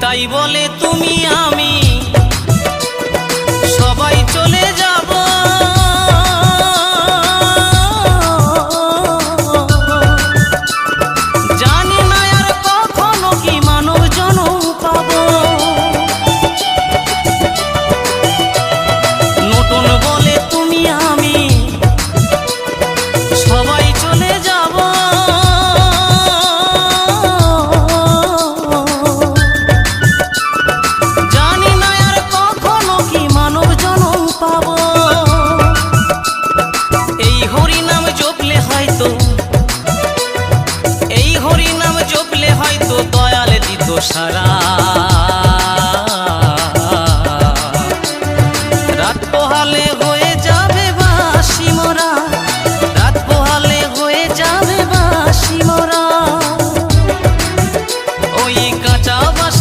তাই বলে তুমি আমি সবাই চলে যাব, জানি না আর কখনো কি মানব জনম পাবো। নতুন বলে তুমি আমি সবাই চলে যাব, জানি না আর কখনো কি মানব জনম পাবো। এই হরি নাম জপলে হয়তো, এই হরি নাম জপলে হয়তো দয়াল দিত সারা।